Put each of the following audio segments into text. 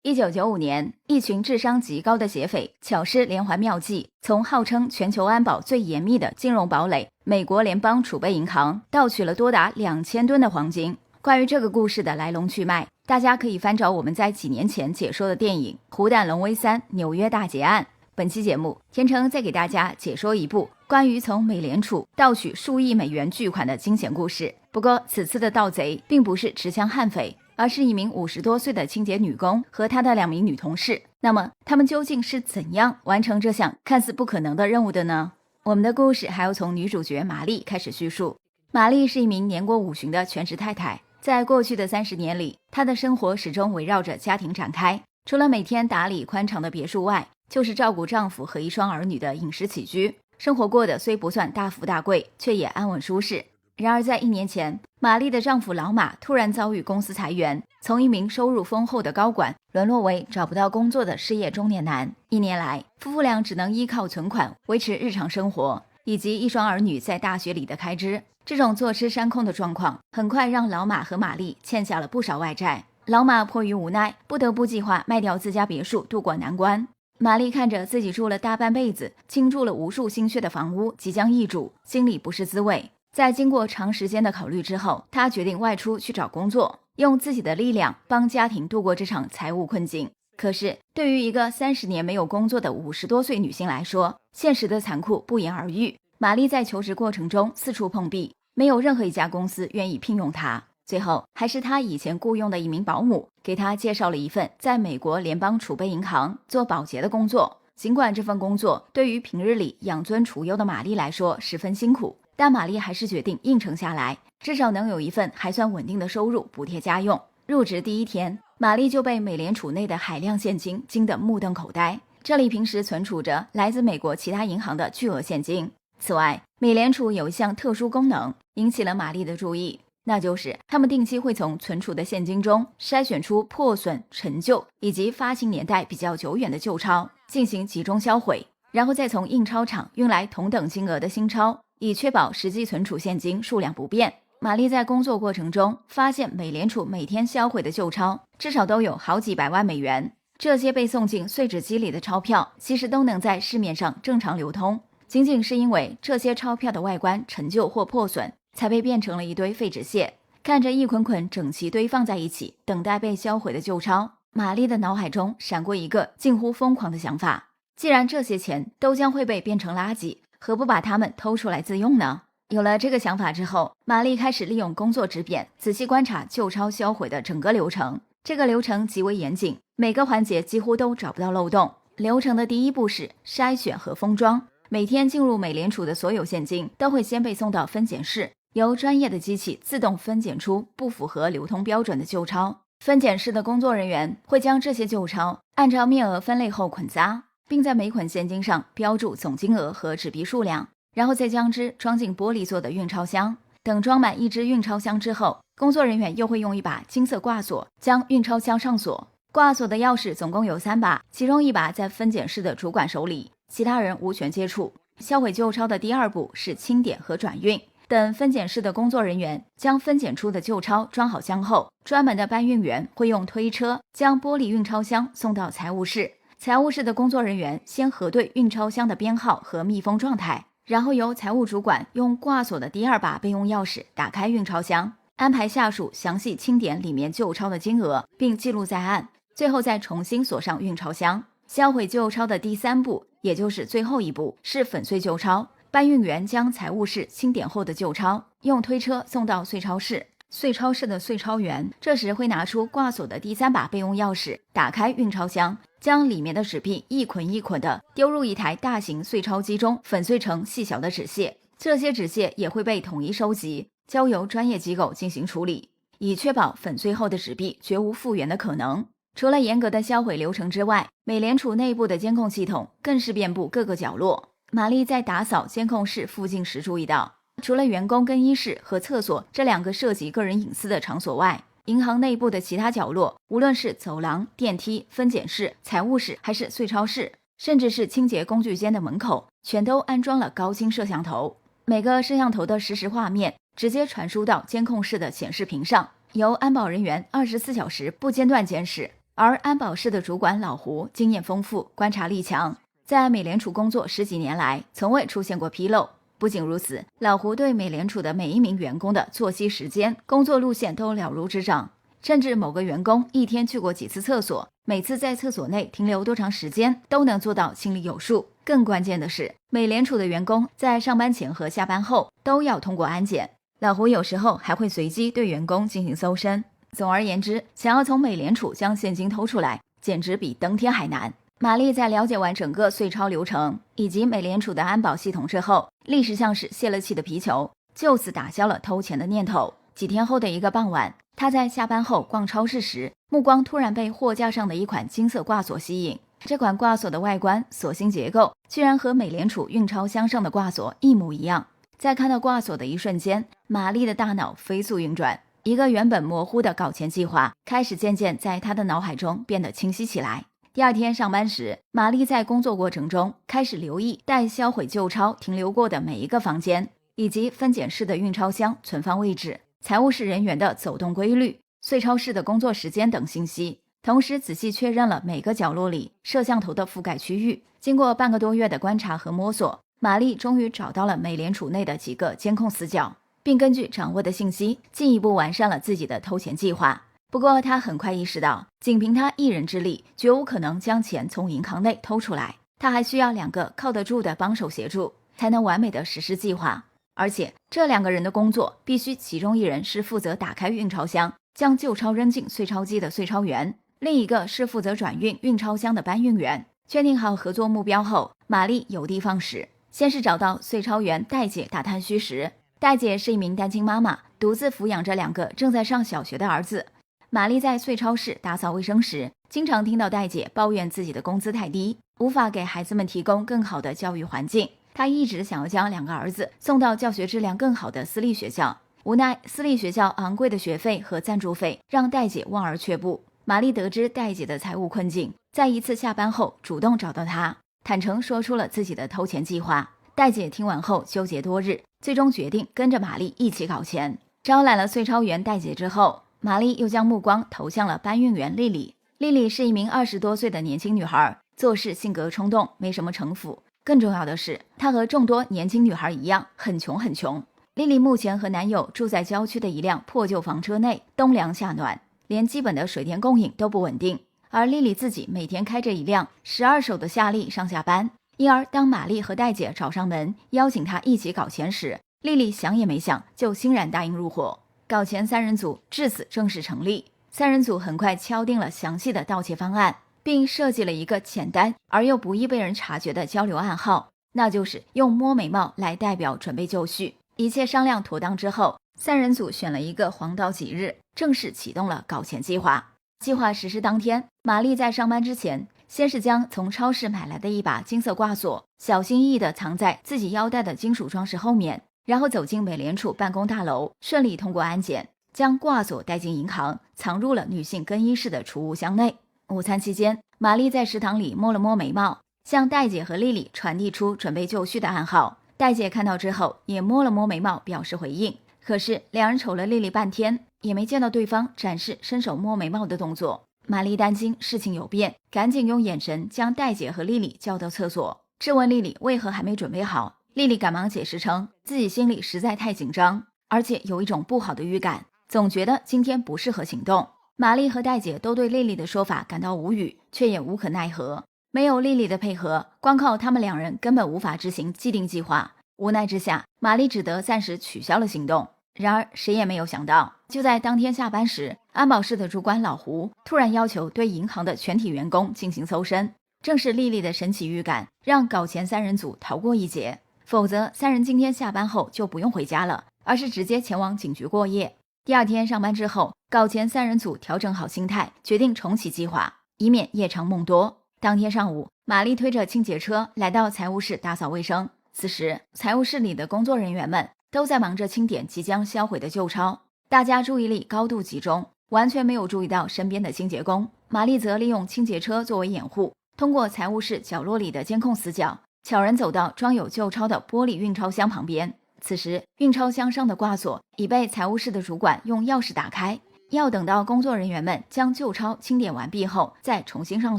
1995年，一群智商极高的劫匪巧施连环妙计，从号称全球安保最严密的金融堡垒美国联邦储备银行盗取了多达2000吨的黄金。关于这个故事的来龙去脉，大家可以翻找我们在几年前解说的电影《虎胆龙威3纽约大劫案》。本期节目，天成再给大家解说一部关于从美联储盗取数亿美元巨款的惊险故事。不过，此次的盗贼并不是持枪悍匪，而是一名50多岁的清洁女工和她的2名女同事。那么，他们究竟是怎样完成这项看似不可能的任务的呢？我们的故事还要从女主角玛丽开始叙述。玛丽是一名年过50的全职太太，在过去的30年里，她的生活始终围绕着家庭展开。除了每天打理宽敞的别墅外，就是照顾丈夫和1双儿女的饮食起居。生活过得虽不算大富大贵，却也安稳舒适。然而在1年前，玛丽的丈夫老马突然遭遇公司裁员，从一名收入丰厚的高管沦落为找不到工作的失业中年男。1年来，夫妇俩只能依靠存款维持日常生活，以及1双儿女在大学里的开支。这种坐吃山空的状况很快让老马和玛丽欠下了不少外债。老马迫于无奈，不得不计划卖掉自家别墅渡过难关。玛丽看着自己住了大半辈子、倾注了无数心血的房屋即将易主，心里不是滋味。在经过长时间的考虑之后，她决定外出去找工作，用自己的力量帮家庭度过这场财务困境。可是对于一个30年没有工作的50多岁女性来说，现实的残酷不言而喻。玛丽在求职过程中四处碰壁，没有任何一家公司愿意聘用她。最后还是她以前雇佣的一名保姆给她介绍了一份在美国联邦储备银行做保洁的工作。尽管这份工作对于平日里养尊处优的玛丽来说十分辛苦，但玛丽还是决定应承下来，至少能有一份还算稳定的收入补贴家用。入职第1天，玛丽就被美联储内的海量现金惊得目瞪口呆。这里平时存储着来自美国其他银行的巨额现金。此外，美联储有一项特殊功能引起了玛丽的注意，那就是他们定期会从存储的现金中筛选出破损、陈旧以及发行年代比较久远的旧钞，进行集中销毁，然后再从印钞厂运来同等金额的新钞，以确保实际存储现金数量不变。玛丽在工作过程中发现，美联储每天销毁的旧钞至少都有好几百万美元。这些被送进碎纸机里的钞票其实都能在市面上正常流通，仅仅是因为这些钞票的外观陈旧或破损，才被变成了一堆废纸屑。看着一捆捆整齐堆放在一起等待被销毁的旧钞，玛丽的脑海中闪过一个近乎疯狂的想法：既然这些钱都将会被变成垃圾，何不把它们偷出来自用呢？有了这个想法之后，玛丽开始利用工作纸扁仔细观察旧钞销毁的整个流程。这个流程极为严谨，每个环节几乎都找不到漏洞。流程的第1步是筛选和封装。每天进入美联储的所有现金都会先被送到分拣室，由专业的机器自动分拣出不符合流通标准的旧钞。分拣室的工作人员会将这些旧钞按照面额分类后捆扎，并在每捆现金上标注总金额和纸币数量，然后再将之装进玻璃做的运钞箱。等装满1只运钞箱之后，工作人员又会用一把金色挂锁将运钞箱上锁。挂锁的钥匙总共有3把，其中1把在分拣室的主管手里，其他人无权接触。销毁旧钞的第2步是清点和转运。等分拣室的工作人员将分拣出的旧钞装好箱后，专门的搬运员会用推车将玻璃运钞箱送到财务室。财务室的工作人员先核对运钞箱的编号和密封状态，然后由财务主管用挂锁的第2把备用钥匙打开运钞箱，安排下属详细清点里面旧钞的金额，并记录在案，最后再重新锁上运钞箱。销毁旧钞的第3步，也就是最后一步，是粉碎旧钞。搬运员将财务室清点后的旧钞用推车送到碎钞室，碎钞室的碎钞员这时会拿出挂锁的第3把备用钥匙，打开运钞箱，将里面的纸币一捆一捆的丢入一台大型碎钞机中，粉碎成细小的纸屑。这些纸屑也会被统一收集，交由专业机构进行处理，以确保粉碎后的纸币绝无复原的可能。除了严格的销毁流程之外，美联储内部的监控系统更是遍布各个角落。玛丽在打扫监控室附近时注意到，除了员工更衣室和厕所这2个涉及个人隐私的场所外，银行内部的其他角落，无论是走廊、电梯、分拣室、财务室还是碎钞室，甚至是清洁工具间的门口，全都安装了高清摄像头。每个摄像头的实时画面直接传输到监控室的显示屏上，由安保人员24小时不间断监视。而安保室的主管老胡经验丰富，观察力强，在美联储工作10几年来，从未出现过纰漏。不仅如此，老胡对美联储的每一名员工的作息时间、工作路线都了如指掌，甚至某个员工一天去过几次厕所，每次在厕所内停留多长时间，都能做到心里有数。更关键的是，美联储的员工在上班前和下班后都要通过安检，老胡有时候还会随机对员工进行搜身。总而言之，想要从美联储将现金偷出来，简直比登天还难。玛丽在了解完整个税钞流程以及美联储的安保系统之后，立时像是泄了气的皮球，就此打消了偷钱的念头。几天后的一个傍晚，他在下班后逛超市时，目光突然被货架上的一款金色挂锁吸引。这款挂锁的外观、锁芯结构居然和美联储运钞箱上的挂锁一模一样。在看到挂锁的一瞬间，玛丽的大脑飞速运转，一个原本模糊的搞钱计划开始渐渐在她的脑海中变得清晰起来。第二天上班时，玛丽在工作过程中开始留意待销毁旧钞停留过的每一个房间，以及分拣室的运钞箱存放位置、财务室人员的走动规律、税钞室的工作时间等信息，同时仔细确认了每个角落里摄像头的覆盖区域。经过半个多月的观察和摸索，玛丽终于找到了美联储内的几个监控死角，并根据掌握的信息进一步完善了自己的偷钱计划。不过他很快意识到，仅凭他一人之力绝无可能将钱从银行内偷出来，他还需要2个靠得住的帮手协助，才能完美的实施计划。而且这2个人的工作必须其中一人是负责打开运钞箱将旧钞扔进税钞机的税钞员，另一个是负责转运运钞箱的搬运员。确定好合作目标后，玛丽有的放矢，先是找到税钞员戴姐打探虚实。戴姐是一名单亲妈妈，独自抚养着2个正在上小学的儿子。玛丽在税钞室打扫卫生时，经常听到戴姐抱怨自己的工资太低，无法给孩子们提供更好的教育环境。她一直想要将2个儿子送到教学质量更好的私立学校，无奈私立学校昂贵的学费和赞助费让戴姐望而却步。玛丽得知戴姐的财务困境，在一次下班后主动找到她，坦诚说出了自己的偷钱计划。戴姐听完后纠结多日，最终决定跟着玛丽一起搞钱。招揽了税钞员戴姐之后，玛丽又将目光投向了搬运员丽丽。丽丽是一名20多岁的年轻女孩，做事性格冲动，没什么城府。更重要的是，她和众多年轻女孩一样，很穷很穷。丽丽目前和男友住在郊区的一辆破旧房车内，冬凉夏暖，连基本的水电供应都不稳定。而丽丽自己每天开着一辆12手的夏利上下班，因而当玛丽和戴姐找上门邀请她一起搞钱时，丽丽想也没想就欣然答应入伙。搞钱3人组至此正式成立。3人组很快敲定了详细的盗窃方案，并设计了一个简单而又不易被人察觉的交流暗号，那就是用摸眉毛来代表准备就绪。一切商量妥当之后，3人组选了一个黄道吉日，正式启动了搞钱计划。计划实施当天，玛丽在上班之前，先是将从超市买来的一把金色挂锁小心翼翼地藏在自己腰带的金属装饰后面，然后走进美联储办公大楼，顺利通过安检，将挂锁带进银行，藏入了女性更衣室的储物箱内。午餐期间，玛丽在食堂里摸了摸眉毛，向戴姐和丽丽传递出准备就绪的暗号。戴姐看到之后也摸了摸眉毛表示回应，可是2人瞅了丽丽半天，也没见到对方展示伸手摸眉毛的动作。玛丽担心事情有变，赶紧用眼神将戴姐和丽丽叫到厕所，质问丽丽为何还没准备好。丽丽赶忙解释称，自己心里实在太紧张，而且有一种不好的预感，总觉得今天不适合行动。玛丽和戴姐都对丽丽的说法感到无语，却也无可奈何。没有丽丽的配合，光靠他们2人根本无法执行既定计划。无奈之下，玛丽只得暂时取消了行动。然而谁也没有想到，就在当天下班时，安保室的主管老胡突然要求对银行的全体员工进行搜身。正是丽丽的神奇预感，让搞钱3人组逃过一劫，否则3人今天下班后就不用回家了，而是直接前往警局过夜。第2天上班之后，搞钱3人组调整好心态，决定重启计划，以免夜长梦多。当天上午，玛丽推着清洁车来到财务室打扫卫生。此时，财务室里的工作人员们都在忙着清点即将销毁的旧钞，大家注意力高度集中，完全没有注意到身边的清洁工。玛丽则利用清洁车作为掩护，通过财务室角落里的监控死角，悄然走到装有旧钞的玻璃运钞箱旁边。此时，运钞箱上的挂锁已被财务室的主管用钥匙打开，要等到工作人员们将旧钞清点完毕后再重新上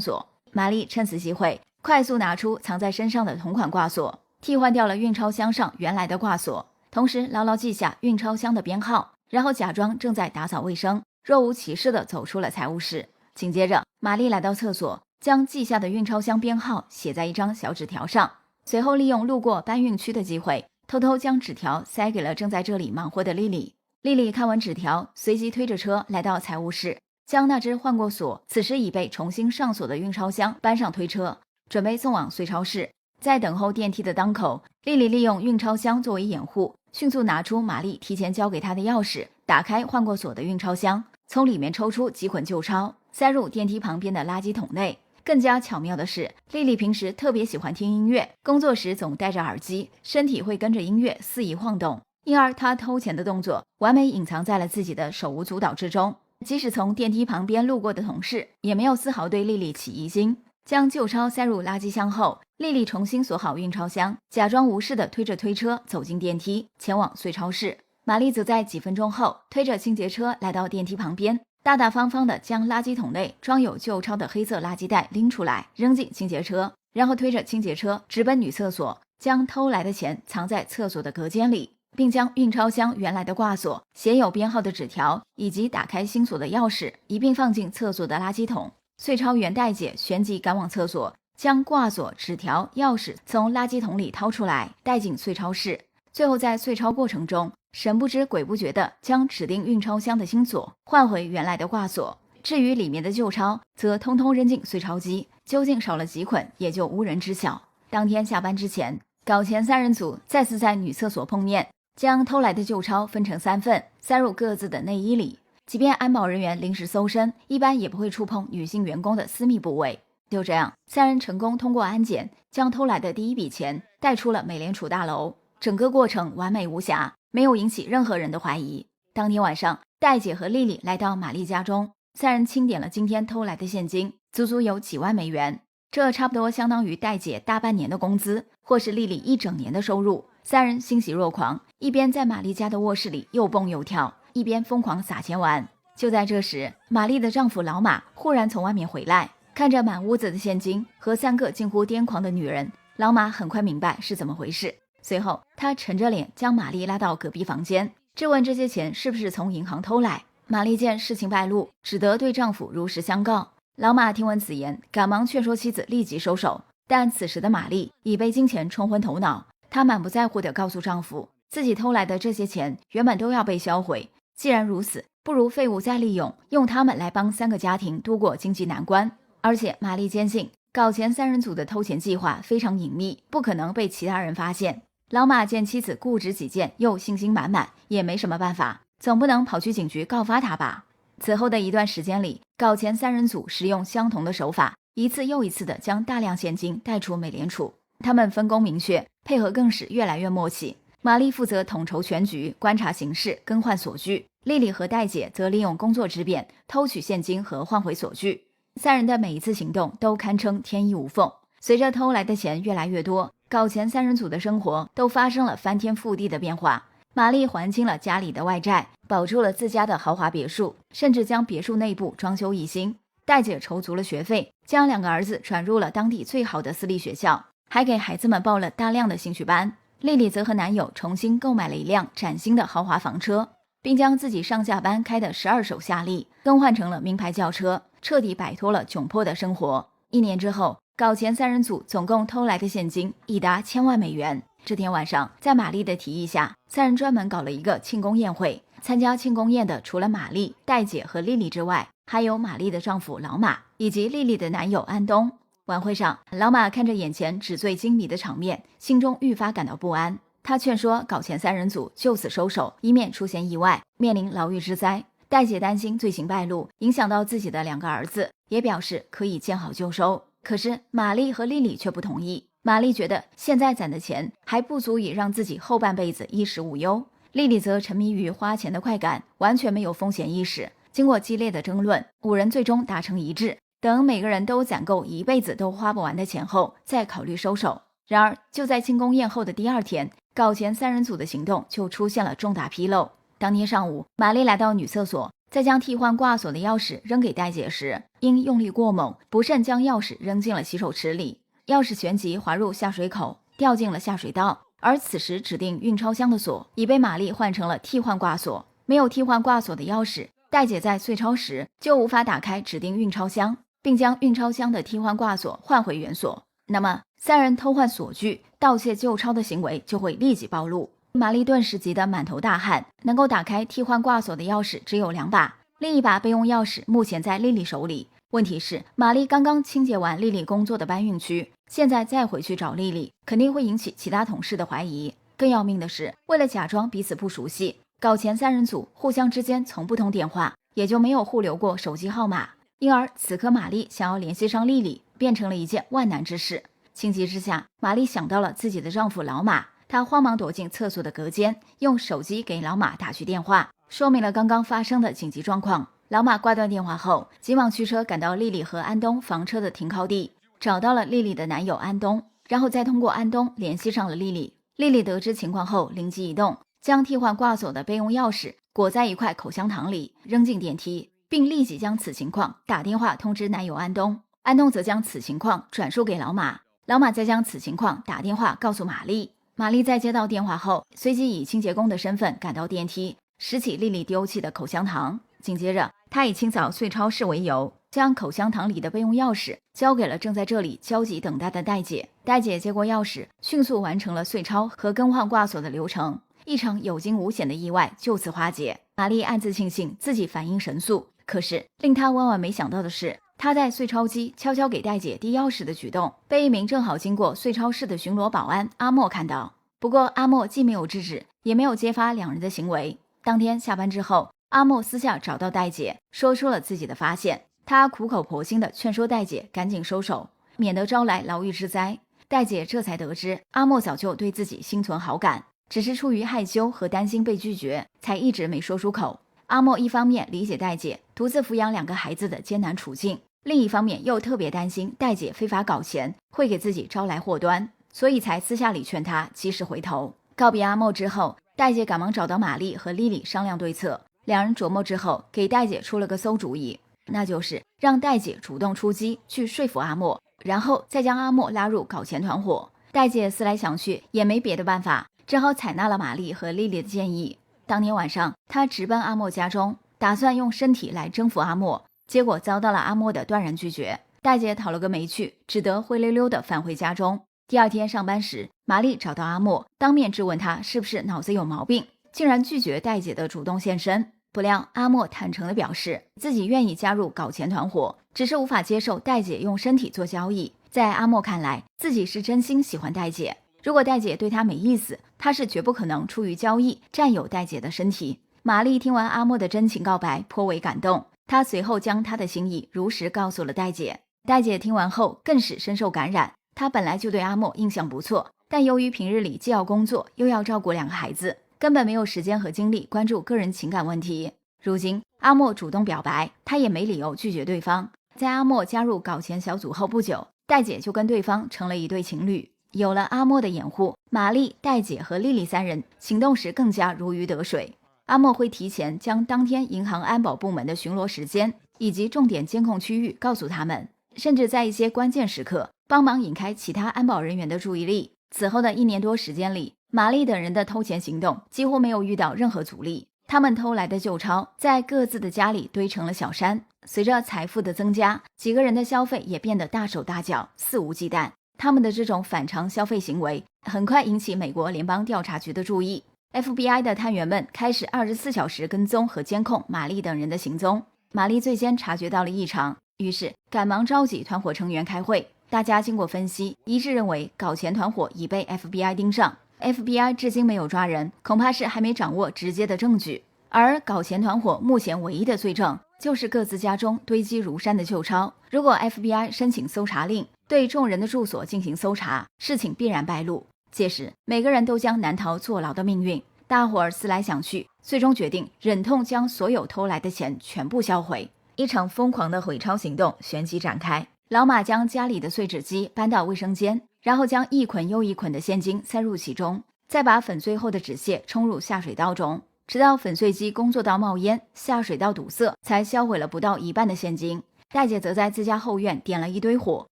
锁。玛丽趁此机会快速拿出藏在身上的同款挂锁，替换掉了运钞箱上原来的挂锁，同时牢牢记下运钞箱的编号，然后假装正在打扫卫生，若无其事地走出了财务室。紧接着，玛丽来到厕所，将记下的运钞箱编号写在一张小纸条上，随后利用路过搬运区的机会，偷偷将纸条塞给了正在这里忙活的莉莉。莉莉看完纸条，随即推着车来到财务室，将那只换过锁、此时已被重新上锁的运钞箱搬上推车，准备送往穗超市。在等候电梯的当口，莉莉利用运钞箱作为掩护，迅速拿出玛丽提前交给她的钥匙，打开换过锁的运钞箱，从里面抽出几捆旧钞，塞入电梯旁边的垃圾桶内。更加巧妙的是，莉莉平时特别喜欢听音乐，工作时总戴着耳机，身体会跟着音乐肆意晃动，因而她偷钱的动作完美隐藏在了自己的手舞足蹈之中。即使从电梯旁边路过的同事也没有丝毫对莉莉起疑心。将旧钞塞入垃圾箱后，莉莉重新锁好运钞箱，假装无事地推着推车走进电梯，前往穗超市。玛丽则在几分钟后推着清洁车来到电梯旁边，大大方方地将垃圾桶内装有旧钞的黑色垃圾袋拎出来，扔进清洁车，然后推着清洁车直奔女厕所，将偷来的钱藏在厕所的隔间里，并将运钞箱原来的挂锁、写有编号的纸条以及打开新锁的钥匙一并放进厕所的垃圾桶。穗超员代姐旋即赶往厕所，将挂锁、纸条、钥匙从垃圾桶里掏出来，带进穗超市。最后在穗超过程中，神不知鬼不觉地将指定运钞箱的新锁换回原来的挂锁。至于里面的旧钞，则通通扔进穗钞机，究竟少了几捆，也就无人知晓。当天下班之前，搞钱三人组再次在女厕所碰面，将偷来的旧钞分成3份，塞入各自的内衣里。即便安保人员临时搜身，一般也不会触碰女性员工的私密部位。就这样，3人成功通过安检，将偷来的第一笔钱带出了美联储大楼。整个过程完美无瑕，没有引起任何人的怀疑。当天晚上，戴姐和莉莉来到玛丽家中，3人清点了今天偷来的现金，足足有几万美元，这差不多相当于戴姐大半年的工资，或是莉莉一整年的收入。3人欣喜若狂，一边在玛丽家的卧室里又蹦又跳，一边疯狂撒钱玩。就在这时，玛丽的丈夫老马忽然从外面回来，看着满屋子的现金和3个近乎癫狂的女人，老马很快明白是怎么回事。随后他沉着脸将玛丽拉到隔壁房间，质问这些钱是不是从银行偷来。玛丽见事情败露，只得对丈夫如实相告。老马听闻此言，赶忙劝说妻子立即收手，但此时的玛丽已被金钱冲昏头脑，她满不在乎地告诉丈夫，自己偷来的这些钱原本都要被销毁，既然如此，不如废物再利用，用它们来帮3个家庭度过经济难关。而且玛丽坚信搞钱3人组的偷钱计划非常隐秘，不可能被其他人发现。老马见妻子固执己见又信心满满，也没什么办法，总不能跑去警局告发他吧。此后的一段时间里，搞钱3人组使用相同的手法，一次又一次地将大量现金带出美联储。他们分工明确，配合更是越来越默契。玛丽负责统筹全局，观察形势，更换锁具；莉莉和戴姐则利用工作之便偷取现金和换回锁具。3人的每一次行动都堪称天衣无缝。随着偷来的钱越来越多，搞钱3人组的生活都发生了翻天覆地的变化。玛丽还清了家里的外债，保住了自家的豪华别墅，甚至将别墅内部装修一新。戴姐筹足了学费，将2个儿子转入了当地最好的私立学校，还给孩子们报了大量的兴趣班。莉莉则和男友重新购买了一辆崭新的豪华房车，并将自己上下班开的12手夏利更换成了名牌轿车，彻底摆脱了窘迫的生活。1年之后，搞钱3人组总共偷来的现金已达1000万美元。这天晚上，在玛丽的提议下，3人专门搞了一个庆功宴会。参加庆功宴的除了玛丽、戴姐和莉莉之外，还有玛丽的丈夫老马以及莉莉的男友安东。晚会上，老马看着眼前纸醉金迷的场面，心中愈发感到不安。他劝说搞钱3人组就此收手，以免出现意外，面临牢狱之灾。戴姐担心罪行败露，影响到自己的2个儿子，也表示可以见好就收。可是玛丽和莉莉却不同意。玛丽觉得现在攒的钱还不足以让自己后半辈子衣食无忧，莉莉则沉迷于花钱的快感，完全没有风险意识。经过激烈的争论，5人最终达成一致，等每个人都攒够一辈子都花不完的钱后，再考虑收手。然而就在庆功宴后的第2天，搞钱3人组的行动就出现了重大纰漏。当天上午，玛丽来到女厕所，在将替换挂锁的钥匙扔给戴姐时，因用力过猛，不慎将钥匙扔进了洗手池里，钥匙旋即滑入下水口，掉进了下水道。而此时指定运钞箱的锁已被玛丽换成了替换挂锁，没有替换挂锁的钥匙，戴姐在碎钞时就无法打开指定运钞箱，并将运钞箱的替换挂锁换回原锁。那么三人偷换锁具、盗窃旧钞的行为就会立即暴露。玛丽顿时急得满头大汗，能够打开替换挂锁的钥匙只有2把，另一把备用钥匙目前在莉莉手里。问题是，玛丽刚刚清洁完莉莉工作的搬运区，现在再回去找莉莉，肯定会引起其他同事的怀疑。更要命的是，为了假装彼此不熟悉，搞钱三人组互相之间从不通电话，也就没有互留过手机号码。因而此刻玛丽想要联系上莉莉，变成了一件万难之事。情急之下，玛丽想到了自己的丈夫老马，她慌忙躲进厕所的隔间，用手机给老马打去电话，说明了刚刚发生的紧急状况。老马挂断电话后，急忙驱车赶到莉莉和安东房车的停靠地，找到了莉莉的男友安东，然后再通过安东联系上了莉莉。莉莉得知情况后灵机一动，将替换挂锁的备用钥匙裹在一块口香糖里，扔进电梯，并立即将此情况打电话通知男友安东。安东则将此情况转述给老马，老马再将此情况打电话告诉玛丽。玛丽在接到电话后，随即以清洁工的身份赶到电梯，拾起莉莉丢弃的口香糖。紧接着，他以清扫碎钞室为由，将口香糖里的备用钥匙交给了正在这里焦急等待的戴姐。戴姐接过钥匙，迅速完成了碎钞和更换挂锁的流程，一场有惊无险的意外就此化解。玛丽暗自庆幸自己反应神速，可是令她万万没想到的是，她在碎钞机悄悄给戴姐递钥匙的举动被一名正好经过碎钞室的巡逻保安阿莫看到。不过阿莫既没有制止，也没有揭发两人的行为。当天下班之后，阿莫私下找到戴姐，说出了自己的发现。他苦口婆心地劝说戴姐赶紧收手，免得招来牢狱之灾。戴姐这才得知阿莫早就对自己心存好感，只是出于害羞和担心被拒绝，才一直没说出口。阿莫一方面理解戴姐独自抚养2个孩子的艰难处境，另一方面又特别担心戴姐非法搞钱会给自己招来祸端，所以才私下里劝她及时回头。告别阿莫之后，戴姐赶忙找到玛丽和莉莉商量对策。两人琢磨之后，给戴姐出了个馊主意，那就是让戴姐主动出击去说服阿莫，然后再将阿莫拉入搞钱团伙。戴姐思来想去也没别的办法，只好采纳了玛丽和莉莉的建议。当天晚上，她直奔阿莫家中，打算用身体来征服阿莫，结果遭到了阿莫的断然拒绝。戴姐讨了个没趣，只得灰溜溜地返回家中。第二天上班时，玛丽找到阿莫，当面质问他是不是脑子有毛病，竟然拒绝戴姐的主动现身。不料阿莫坦诚地表示自己愿意加入搞钱团伙，只是无法接受戴姐用身体做交易。在阿莫看来，自己是真心喜欢戴姐，如果戴姐对他没意思，他是绝不可能出于交易占有戴姐的身体。玛丽听完阿莫的真情告白，颇为感动，她随后将她的心意如实告诉了戴姐。戴姐听完后更是深受感染，她本来就对阿莫印象不错，但由于平日里既要工作又要照顾2个孩子，根本没有时间和精力关注个人情感问题。如今阿莫主动表白，他也没理由拒绝对方。在阿莫加入搞钱小组后不久，戴姐就跟对方成了一对情侣。有了阿莫的掩护，玛丽、戴姐和莉莉3人行动时更加如鱼得水。阿莫会提前将当天银行安保部门的巡逻时间以及重点监控区域告诉他们，甚至在一些关键时刻帮忙引开其他安保人员的注意力。此后的1年多时间里，玛丽等人的偷钱行动几乎没有遇到任何阻力。他们偷来的旧钞在各自的家里堆成了小山。随着财富的增加，几个人的消费也变得大手大脚，肆无忌惮。他们的这种反常消费行为很快引起美国联邦调查局的注意。FBI 的探员们开始24小时跟踪和监控玛丽等人的行踪。玛丽最先察觉到了异常，于是赶忙召集团伙成员开会。大家经过分析，一致认为搞钱团伙已被 FBI 盯上。FBI 至今没有抓人，恐怕是还没掌握直接的证据。而搞钱团伙目前唯一的罪证就是各自家中堆积如山的旧钞。如果 FBI 申请搜查令，对众人的住所进行搜查，事情必然败露，届时每个人都将难逃坐牢的命运。大伙儿思来想去，最终决定忍痛将所有偷来的钱全部销毁。一场疯狂的毁钞行动旋即展开。老马将家里的碎纸机搬到卫生间，然后将一捆又一捆的现金塞入其中，再把粉碎后的纸屑冲入下水道中。直到粉碎机工作道冒烟，下水道堵塞，才销毁了不到一半的现金。戴姐则在自家后院点了一堆火，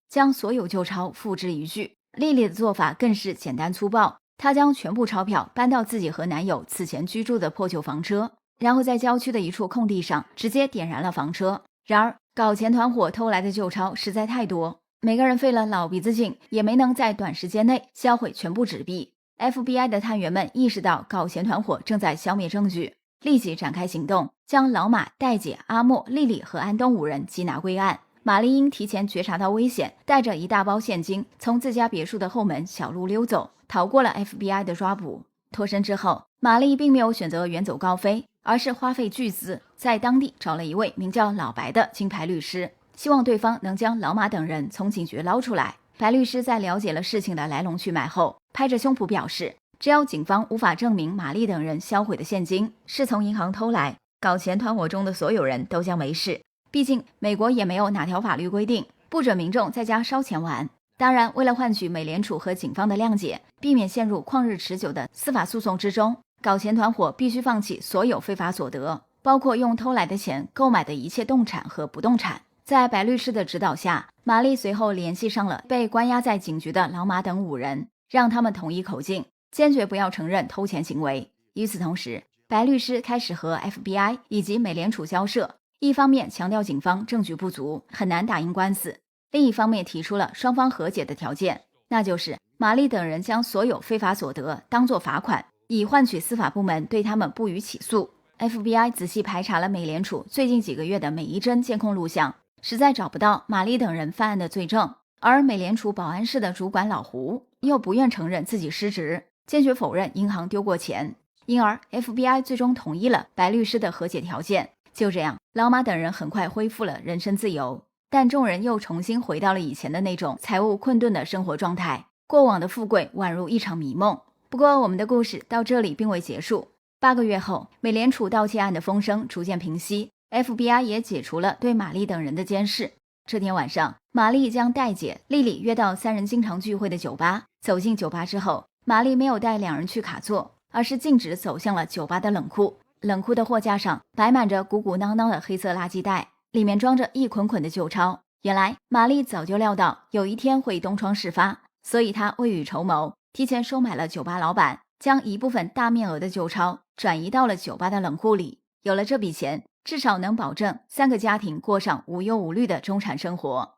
将所有旧钞付之一炬。丽丽的做法更是简单粗暴，她将全部钞票搬到自己和男友此前居住的破旧房车，然后在郊区的一处空地上直接点燃了房车。然而搞钱团伙偷来的旧钞实在太多，每个人费了老鼻子劲，也没能在短时间内销毁全部纸币。FBI 的探员们意识到搞钱团伙正在消灭证据，立即展开行动，将老马、戴姐、阿莫、丽丽和安东5人缉拿归案。玛丽因提前觉察到危险，带着一大包现金从自家别墅的后门小路溜走，逃过了 FBI 的抓捕。脱身之后，玛丽并没有选择远走高飞，而是花费巨资在当地找了一位名叫老白的金牌律师，希望对方能将老马等人从警局捞出来。白律师在了解了事情的来龙去脉后，拍着胸脯表示，只要警方无法证明玛丽等人销毁的现金是从银行偷来，搞钱团伙中的所有人都将没事。毕竟美国也没有哪条法律规定不准民众在家烧钱玩。当然，为了换取美联储和警方的谅解，避免陷入旷日持久的司法诉讼之中，搞钱团伙必须放弃所有非法所得，包括用偷来的钱购买的一切动产和不动产。在白律师的指导下，玛丽随后联系上了被关押在警局的老马等5人，让他们统一口径，坚决不要承认偷钱行为。与此同时，白律师开始和 FBI 以及美联储交涉，一方面强调警方证据不足，很难打赢官司，另一方面提出了双方和解的条件，那就是玛丽等人将所有非法所得当作罚款，以换取司法部门对他们不予起诉。 FBI 仔细排查了美联储最近几个月的每一帧监控录像，实在找不到玛丽等人犯案的罪证，而美联储保安室的主管老胡又不愿承认自己失职，坚决否认银行丢过钱，因而 FBI 最终同意了白律师的和解条件。就这样，老马等人很快恢复了人身自由，但众人又重新回到了以前的那种财务困顿的生活状态，过往的富贵宛如一场迷梦。不过我们的故事到这里并未结束。8个月后，美联储盗窃案的风声逐渐平息， FBI 也解除了对玛丽等人的监视。这天晚上，玛丽将戴姐、丽丽约到3人经常聚会的酒吧。走进酒吧之后，玛丽没有带2人去卡座，而是径直走向了酒吧的冷库。冷库的货架上摆满着鼓鼓囊囊的黑色垃圾袋，里面装着一捆捆的旧钞。原来玛丽早就料到有一天会东窗事发，所以她未雨绸缪，提前收买了酒吧老板，将一部分大面额的旧钞转移到了酒吧的冷库里。有了这笔钱，至少能保证3个家庭过上无忧无虑的中产生活。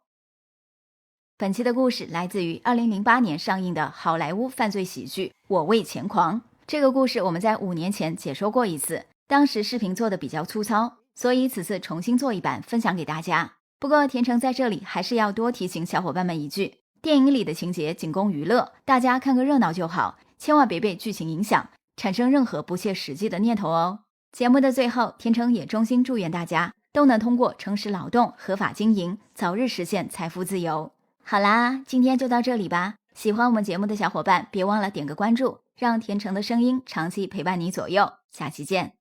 本期的故事来自于2008年上映的好莱坞犯罪喜剧《我为钱狂》。这个故事我们在5年前解说过一次，当时视频做的比较粗糙，所以此次重新做一版分享给大家。不过田成在这里还是要多提醒小伙伴们一句，电影里的情节仅供娱乐，大家看个热闹就好，千万别被剧情影响，产生任何不切实际的念头哦。节目的最后，田成也衷心祝愿大家都能通过诚实劳动、合法经营，早日实现财富自由。好啦，今天就到这里吧。喜欢我们节目的小伙伴，别忘了点个关注，让田成的声音长期陪伴你左右。下期见。